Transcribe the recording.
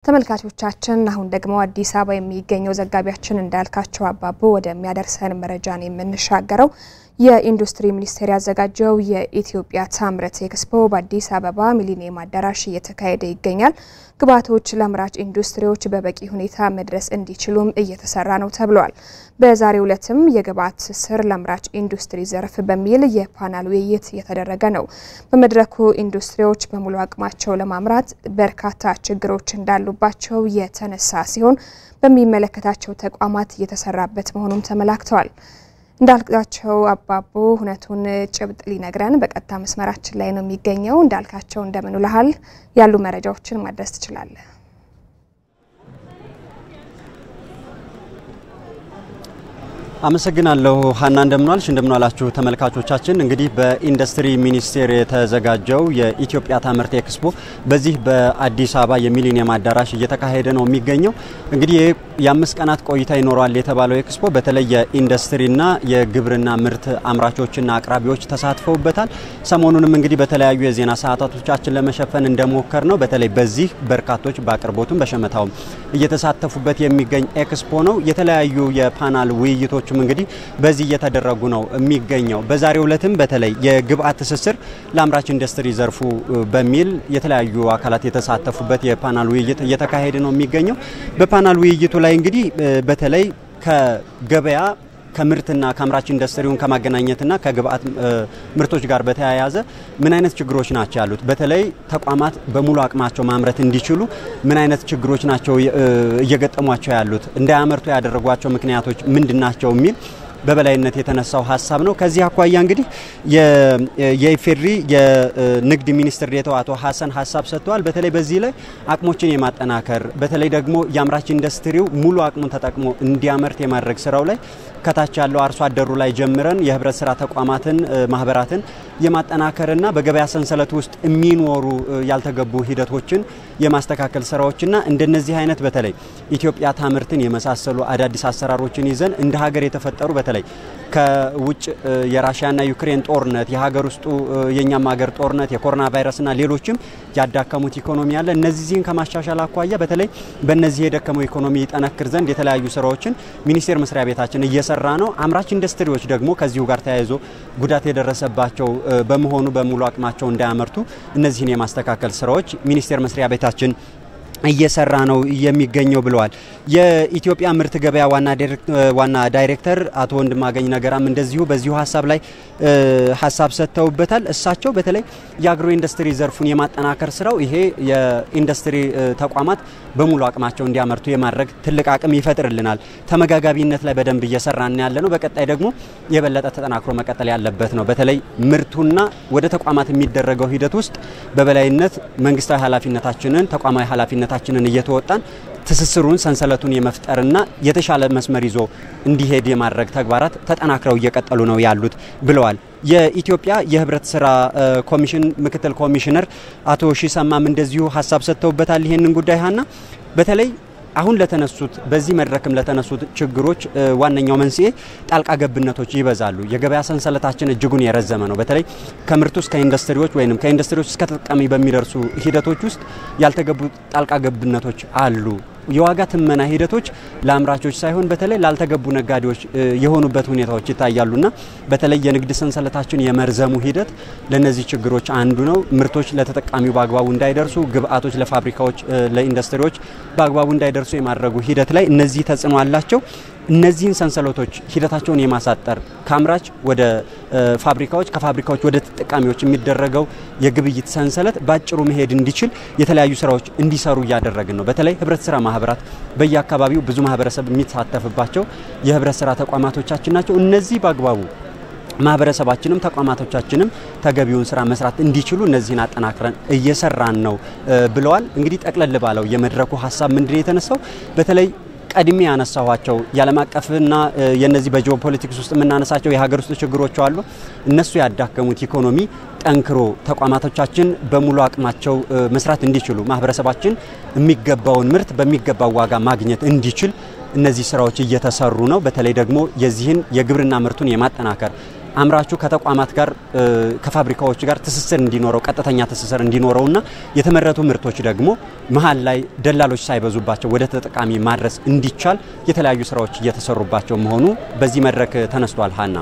ተመልካቾቻችን አሁን ደግሞ አዲስ አበባ የሚገኘው ዘጋቢያችን እንዳልካቸው አባቡ ወደሚያደርሰን መረጃን የምንሻገረው የኢንዱስትሪ ሚኒስቴር ያዘጋጀው የኢትዮጵያ ታምርት ኤክስፖ በአዲስ አበባ ሚሊኒየም አዳራሽ እየተካሄደ ይገኛል። ግብዓቶች ለአምራች ኢንዱስትሪዎች በበቂ ሁኔታ መድረስ እንዲችሉም እየተሰራ ነው ተብሏል። በዛሬው ዕለትም የግብዓት ትስስር ለአምራች ኢንዱስትሪ ዘርፍ በሚል የፓናል ውይይት እየተደረገ ነው። በመድረኩ ኢንዱስትሪዎች በሙሉ አቅማቸው ለማምራት በርካታ ችግሮች እንዳሉባቸው የተነሳ ሲሆን በሚመለከታቸው ተቋማት እየተሰራበት መሆኑን ተመላክቷል። እንዳልካቸው አባቡ ሁነቱን ጭብጥ ሊነግረን በቀጥታ መስመራችን ላይ ነው የሚገኘው። እንዳልካቸው እንደምን ውለሃል? ያሉ መረጃዎችን ማድረስ ትችላለህ? አመሰግናለሁ ሀና። እንደምናላችሁ ተመልካቾቻችን። እንግዲህ በኢንዱስትሪ ሚኒስቴር የተዘጋጀው የኢትዮጵያ ታምርት ኤክስፖ በዚህ በአዲስ አበባ የሚሊኒየም አዳራሽ እየተካሄደ ነው የሚገኘው። እንግዲህ የ5 ቀናት ቆይታ ይኖራል የተባለው ኤክስፖ በተለይ የኢንዱስትሪና የግብርና ምርት አምራቾችና አቅራቢዎች ተሳትፈውበታል። ሰሞኑንም እንግዲህ በተለያዩ የዜና ሰዓታቶቻችን ለመሸፈን እንደሞከር ነው በተለይ በዚህ በርካቶች በአቅርቦቱም በሸመታውም እየተሳተፉበት የሚገኝ ኤክስፖ ነው። የተለያዩ የፓናል ውይይቶች እንግዲህ በዚህ እየተደረጉ ነው የሚገኘው። በዛሬው ዕለትም በተለይ የግብዓት ትስስር ለአምራች ኢንዱስትሪ ዘርፉ በሚል የተለያዩ አካላት የተሳተፉበት የፓናል ውይይት እየተካሄደ ነው የሚገኘው። በፓናል ውይይቱ ላይ እንግዲህ በተለይ ከገበያ ከምርትና ከአምራች ኢንዱስትሪውን ከማገናኘትና ከግብዓት ምርቶች ጋር በተያያዘ ምን አይነት ችግሮች ናቸው ያሉት፣ በተለይ ተቋማት በሙሉ አቅማቸው ማምረት እንዲችሉ ምን አይነት ችግሮች ናቸው እየገጠሟቸው ያሉት፣ እንዳያመርቱ ያደረጓቸው ምክንያቶች ምንድናቸው የሚል በበላይነት የተነሳው ሐሳብ ነው። ከዚህ አኳያ እንግዲህ የኢፌድሪ የንግድ ሚኒስትር ዴኤታው አቶ ሐሰን ሐሳብ ሰጥተዋል። በተለይ በዚህ ላይ አቅሞችን የማጠናከር በተለይ ደግሞ የአምራች ኢንዱስትሪው ሙሉ አቅሙን ተጠቅሞ እንዲያመርት የማድረግ ስራው ላይ ከታች ያለው አርሶ አደሩ ላይ ጀምረን የህብረት ስራ ተቋማትን ማህበራትን የማጠናከርና በገበያ ሰንሰለት ውስጥ የሚኖሩ ያልተገቡ ሂደቶችን የማስተካከል ስራዎችና እንደነዚህ አይነት በተለይ ኢትዮጵያ ታምርትን የመሳሰሉ አዳዲስ አሰራሮችን ይዘን እንደ ሀገር የተፈጠሩ በተለይ ከውጭ የራሺያና ዩክሬን ጦርነት የሀገር ውስጡ የኛም ሀገር ጦርነት የኮሮና ቫይረስና ሌሎችም ያዳከሙት ኢኮኖሚ ያለ እነዚህን ከማሻሻል አኳያ በተለይ በእነዚህ የደከመው ኢኮኖሚ ይጠነክር ዘንድ የተለያዩ ስራዎችን ሚኒስቴር መስሪያ ቤታችን እየሰራ ነው። አምራች ኢንዱስትሪዎች ደግሞ ከዚሁ ጋር ተያይዞ ጉዳት የደረሰባቸው በመሆኑ በሙሉ አቅማቸው እንዳያመርቱ እነዚህን የማስተካከል ስራዎች ሚኒስቴር መስሪያ ቤታችን እየሰራ ነው የሚገኘው ብለዋል። የኢትዮጵያ ምርት ገበያ ዋና ዳይሬክተር አቶ ወንድማገኝ ነገራም እንደዚሁ በዚሁ ሐሳብ ላይ ሐሳብ ሰጥተውበታል። እሳቸው በተለይ የአግሮ ኢንዱስትሪ ዘርፉን የማጠናከር ስራው ይሄ የኢንዱስትሪ ተቋማት በሙሉ አቅማቸው እንዲያመርቱ የማድረግ ትልቅ አቅም ይፈጥርልናል። ተመጋጋቢነት ላይ በደንብ እየሰራን ያለ ነው። በቀጣይ ደግሞ የበለጠ ተጠናክሮ መቀጠል ያለበት ነው። በተለይ ምርቱና ወደ ተቋማት የሚደረገው ሂደት ውስጥ በበላይነት መንግስታዊ ኃላፊነታችንን ተቋማዊ ኃላፊነታችንን እየተወጣን ትስስሩን ሰንሰለቱን የመፍጠርና የተሻለ መስመር ይዞ እንዲሄድ የማድረግ ተግባራት ተጠናክረው እየቀጠሉ ነው ያሉት ብለዋል። የኢትዮጵያ የህብረት ስራ ኮሚሽን ምክትል ኮሚሽነር አቶ ሺሰማም እንደዚሁ ሐሳብ ሰጥተውበታል። ይሄንን ጉዳይ ሀና በተለይ አሁን ለተነሱት በዚህ መድረክም ለተነሱት ችግሮች ዋነኛው መንስኤ ጣልቃ ገብነቶች ይበዛሉ። የገበያ ሰንሰለታችን እጅጉን የረዘመ ነው። በተለይ ከምርቱ እስከ ኢንዱስትሪዎች ወይንም ከኢንዱስትሪዎች እስከ ተጠቃሚ በሚደርሱ ሂደቶች ውስጥ ያልተገቡ ጣልቃ ገብነቶች አሉ። የዋጋ ትመና ሂደቶች ለአምራቾች ሳይሆን በተለይ ላልተገቡ ነጋዴዎች የሆኑበት ሁኔታዎች ይታያሉና በተለይ የንግድ ሰንሰለታችን የመርዘሙ ሂደት ለነዚህ ችግሮች አንዱ ነው። ምርቶች ለተጠቃሚው በአግባቡ እንዳይደርሱ፣ ግብአቶች ለፋብሪካዎች ለኢንዱስትሪዎች በአግባቡ እንዳይደርሱ የማድረጉ ሂደት ላይ እነዚህ ተጽዕኖ አላቸው። እነዚህን ሰንሰለቶች ሂደታቸውን የማሳጠር ከአምራች ወደ ፋብሪካዎች ከፋብሪካዎች ወደ ተጠቃሚዎች የሚደረገው የግብይት ሰንሰለት ባጭሩ መሄድ እንዲችል የተለያዩ ስራዎች እንዲሰሩ እያደረግን ነው። በተለይ ህብረት ስራ ማህበራት በየአካባቢው ብዙ ማህበረሰብ የሚሳተፍባቸው የህብረት ስራ ተቋማቶቻችን ናቸው። እነዚህ በአግባቡ ማህበረሰባችንም ተቋማቶቻችንም ተገቢውን ስራ መስራት እንዲችሉ እነዚህን አጠናክረን እየሰራን ነው ብለዋል። እንግዲህ ጠቅለል ባለው የመድረኩ ሐሳብ ምንድነው የተነሳው? በተለይ ቀድሜ ያነሳዋቸው የዓለም አቀፍና የነዚህ በጂኦፖለቲክስ ውስጥ የምናነሳቸው የሀገር ውስጥ ችግሮች አሉ። እነሱ ያዳከሙት ኢኮኖሚ ጠንክሮ ተቋማቶቻችን በሙሉ አቅማቸው መስራት እንዲችሉ ማህበረሰባችን የሚገባውን ምርት በሚገባው ዋጋ ማግኘት እንዲችል እነዚህ ስራዎች እየተሰሩ ነው። በተለይ ደግሞ የዚህን የግብርና ምርቱን የማጠናከር አምራቹ ከተቋማት ጋር ከፋብሪካዎች ጋር ትስስር እንዲኖረው ቀጥተኛ ትስስር እንዲኖረውና የተመረቱ ምርቶች ደግሞ መሃል ላይ ደላሎች ሳይበዙባቸው ወደ ተጠቃሚ ማድረስ እንዲቻል የተለያዩ ስራዎች እየተሰሩባቸው መሆኑ በዚህ መድረክ ተነስቷል። ሀና